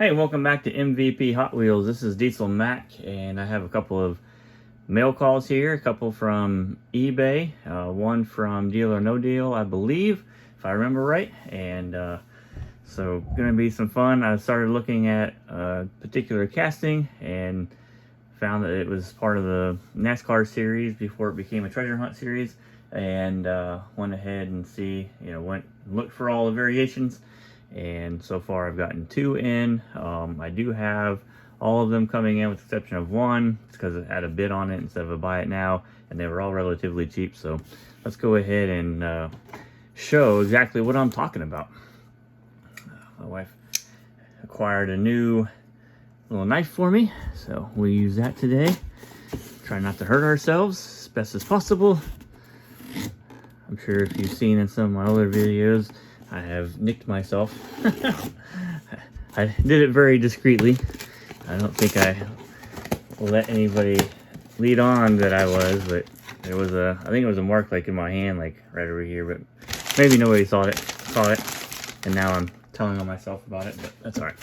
Hey, welcome back to MVP Hot Wheels. This is Diesel Mac, and I have a couple of mail calls here. A couple from eBay, one from Deal or No Deal, I believe, if I remember right. And so, gonna be some fun. I started looking at a particular casting and found that it was part of the NASCAR series before it became a treasure hunt series. And went ahead and looked for all the variations. And so far I've gotten 2 in. I do have all of them coming in with the exception of one. It's because it had a bid on it instead of a buy it now, and they were all relatively cheap. So let's go ahead and show exactly what I'm talking about. My wife acquired a new little knife for me, so we'll use that today. Try not to hurt ourselves as best as possible. I'm sure if you've seen in some of my other videos, I have nicked myself. I did it very discreetly. I don't think I let anybody lead on that I was, but there was I think it was a mark like in my hand, like right over here, but maybe nobody saw it, and now I'm telling on myself about it, but that's all right.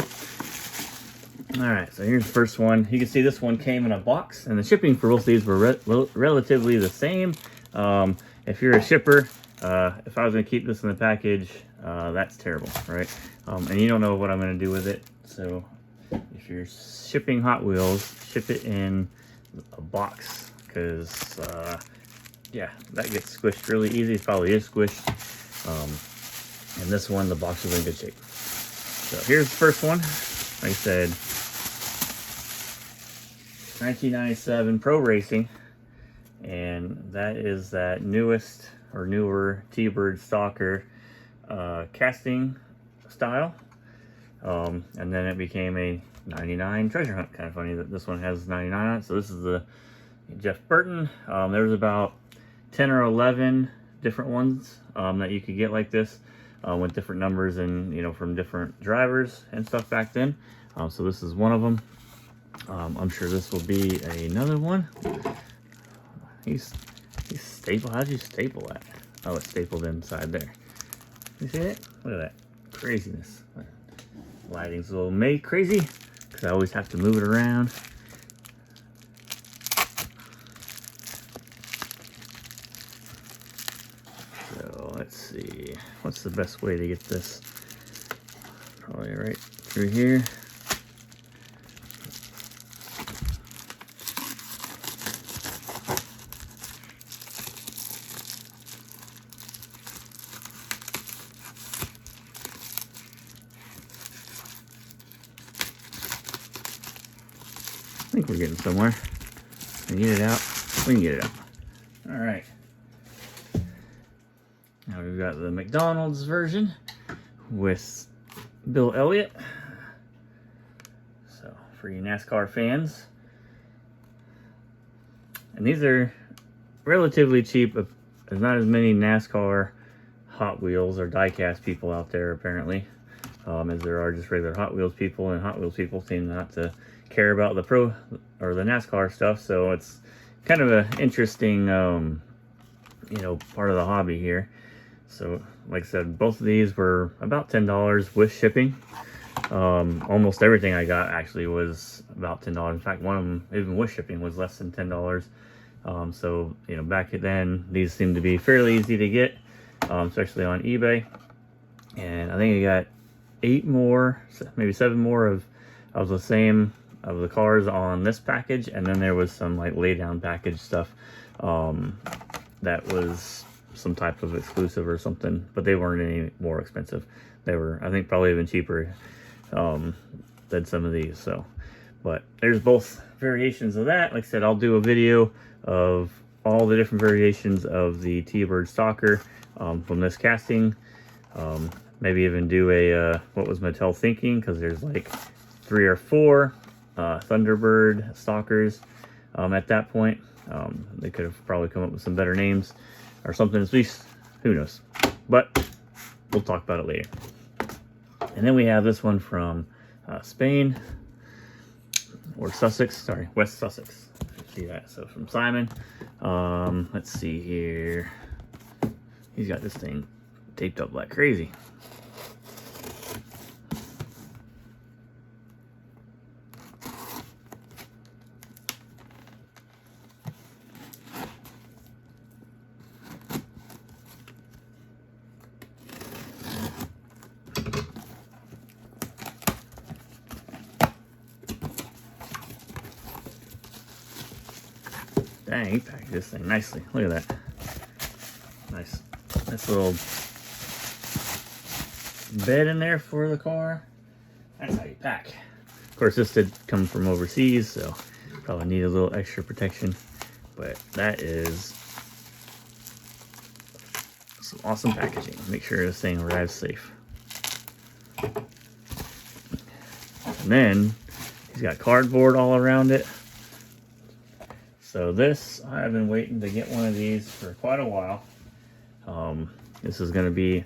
All right, so here's the first one. You can see this one came in a box, and the shipping for both of these were relatively the same. If you're a shipper, if I was going to keep this in the package, that's terrible, right? And you don't know what I'm going to do with it. So if you're shipping Hot Wheels, ship it in a box, because yeah, that gets squished really easy. It probably is squished. And this one, the box is in good shape. So here's the first one. Like I said, 1997 Pro Racing, and that is that newest or newer T-Bird Stalker casting style, and then it became a 99 treasure hunt. Kind of funny that this one has 99 on it. So this is the Jeff Burton. There's about 10 or 11 different ones that you could get like this, with different numbers and from different drivers and stuff back then. So this is one of them. I'm sure this will be another one. He's stapled. How'd you staple that? Oh, it's stapled inside there. You see it? Look at that craziness. Lighting's a little crazy because I always have to move it around. So let's see. What's the best way to get this? Probably right through here. I think we're getting somewhere. Can we get it out? We can get it out. All right. Now we've got the McDonald's version with Bill Elliott. So for you NASCAR fans, and these are relatively cheap. There's not as many NASCAR Hot Wheels or diecast people out there apparently, as there are just regular Hot Wheels people, and Hot Wheels people seem not to care about the pro or the NASCAR stuff. So it's kind of an interesting part of the hobby here. So like I said, both of these were about $10 with shipping. Almost everything I got actually was about $10. In fact, one of them, even with shipping, was less than $10. So back then these seemed to be fairly easy to get, especially on eBay. And I think I got 8 more, maybe 7 more of the same of the cars on this package, and then there was some like lay down package stuff that was some type of exclusive or something, but they weren't any more expensive. They were, I think, probably even cheaper than some of these. So, but there's both variations of that. Like I said, I'll do a video of all the different variations of the T-Bird Stalker from this casting. Maybe even do a what was Mattel thinking, because there's like 3 or 4 Thunderbird Stalkers at that point. They could have probably come up with some better names or something, at least, who knows. But we'll talk about it later. And then we have this one from Spain, or Sussex, sorry, West Sussex. See that? So from Simon. Let's see here. He's got this thing taped up like crazy. Dang, he packed this thing nicely. Look at that. Nice little bed in there for the car. That's how you pack. Of course, this did come from overseas, so probably need a little extra protection. But that is some awesome packaging. Make sure this thing arrives safe. And then he's got cardboard all around it. So this, I've been waiting to get one of these for quite a while. This is going to be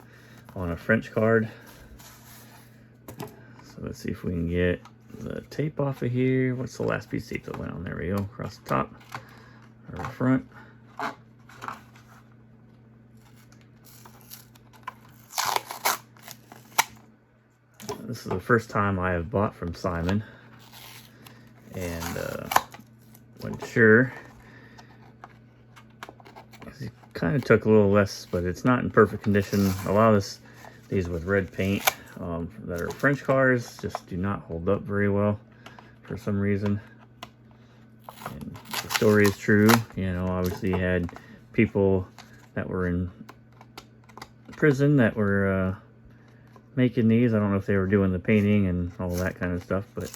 on a French card. So let's see if we can get the tape off of here. What's the last piece of tape that went on? There we go, across the top or the front. This is the first time I have bought from Simon, and wasn't sure. He kind of took a little less, but it's not in perfect condition. A lot of these with red paint that are French cars just do not hold up very well for some reason. And the story is true. You know, obviously you had people that were in prison that were making these. I don't know if they were doing the painting and all that kind of stuff, but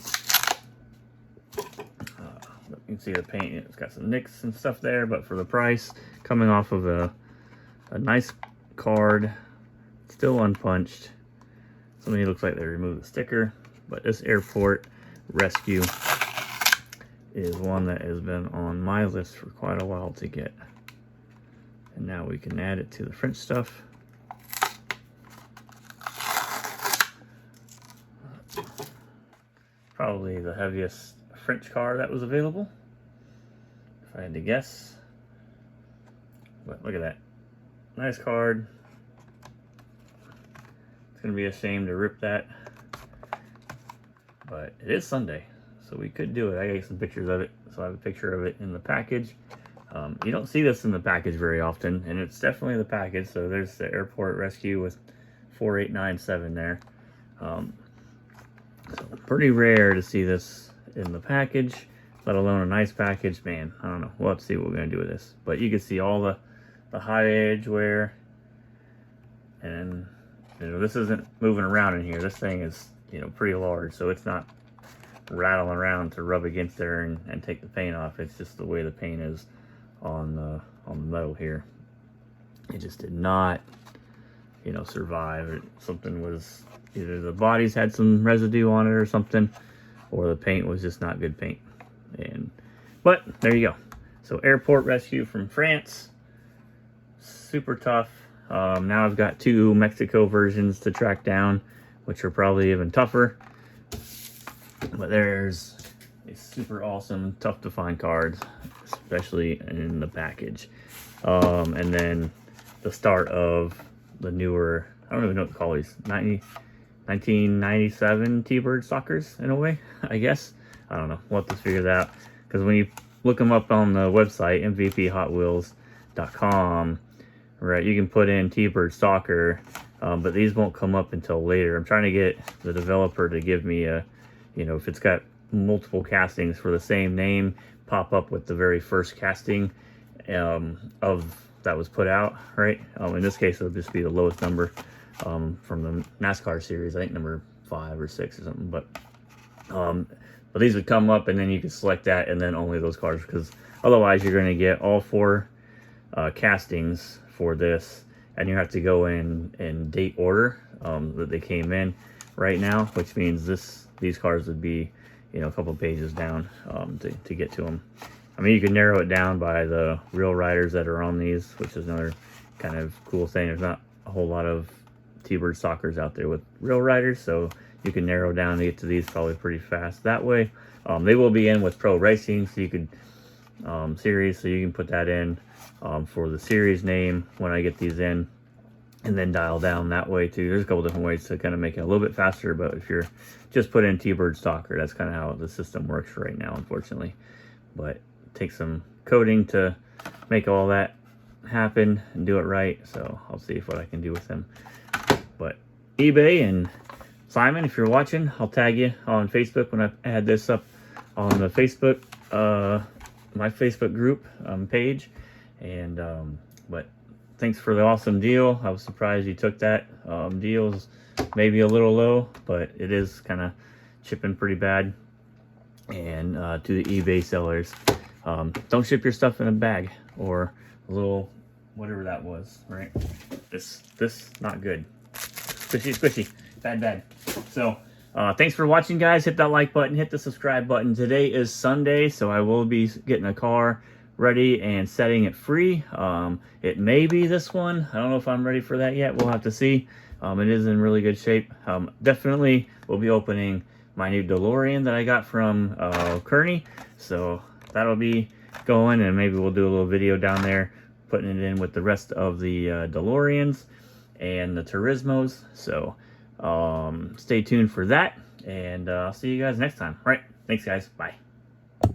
you can see the paint. It's got some nicks and stuff there, but for the price, coming off of a nice card, still unpunched. Somebody looks like they removed the sticker, but this Airport Rescue is one that has been on my list for quite a while to get. And now we can add it to the French stuff. Probably the heaviest French car that was available, if I had to guess. But look at that. Nice card. It's going to be a shame to rip that. But it is Sunday, so we could do it. I got some pictures of it. So I have a picture of it in the package. You don't see this in the package very often, and it's definitely the package. So there's the Airport Rescue with 4897 there. So pretty rare to see this in the package, let alone a nice package. Man, I don't know. We'll have to see what we're going to do with this. But you can see all the high edge wear. And, you know, this isn't moving around in here. This thing is, you know, pretty large. So it's not rattling around to rub against there and take the paint off. It's just the way the paint is on the metal here. It just did not, you know, survive. Something was, either the bodies had some residue on it or something, or the paint was just not good paint. But there you go. So Airport Rescue from France, super tough. Now I've got two Mexico versions to track down, which are probably even tougher. But there's a super awesome, tough to find cards, especially in the package. And then the start of the newer, I don't even know what to call these, 1997 T-Bird stalkers in a way, I guess. I don't know. We'll have to figure that out. Because when you look them up on the website, mvphotwheels.com, right, you can put in T-Bird stalker, but these won't come up until later. I'm trying to get the developer to give me a, you know, if it's got multiple castings for the same name, pop up with the very first casting of that was put out, right? In this case, it'll just be the lowest number from the NASCAR series, I think number 5 or 6 or something. But these would come up, and then you could select that, and then only those cards, because otherwise you're going to get all 4 castings for this, and you have to go in date order that they came in right now, which means these cards would be, you know, a couple pages down to get to them. I mean, you can narrow it down by the real riders that are on these, which is another kind of cool thing. There's not a whole lot of T-Bird stalkers out there with real riders, so you can narrow down to get to these probably pretty fast that way. They will be in with Pro Racing, so you could series, so you can put that in for the series name when I get these in, and then dial down that way too. There's a couple different ways to kind of make it a little bit faster, but if you're just put in T-Bird stalker, that's kind of how the system works right now, unfortunately. But it takes some coding to make all that happen and do it right, so I'll see what I can do with them. But eBay and Simon, if you're watching, I'll tag you on Facebook when I add this up on the Facebook my Facebook group page. And but thanks for the awesome deal. I was surprised you took that. Deal's maybe a little low, but it is kind of chipping pretty bad. And to the eBay sellers, don't ship your stuff in a bag or a little whatever that was, right? This not good. Squishy, bad. So thanks for watching, guys. Hit that like button, hit the subscribe button. Today is Sunday, so I will be getting a car ready and setting it free. It may be this one. I don't know if I'm ready for that yet. We'll have to see. It is in really good shape. Definitely will be opening my new DeLorean that I got from Kearney. So that'll be going, and maybe we'll do a little video down there putting it in with the rest of the DeLoreans and the Turismos. So stay tuned for that, and I'll see you guys next time. All right, thanks guys, bye.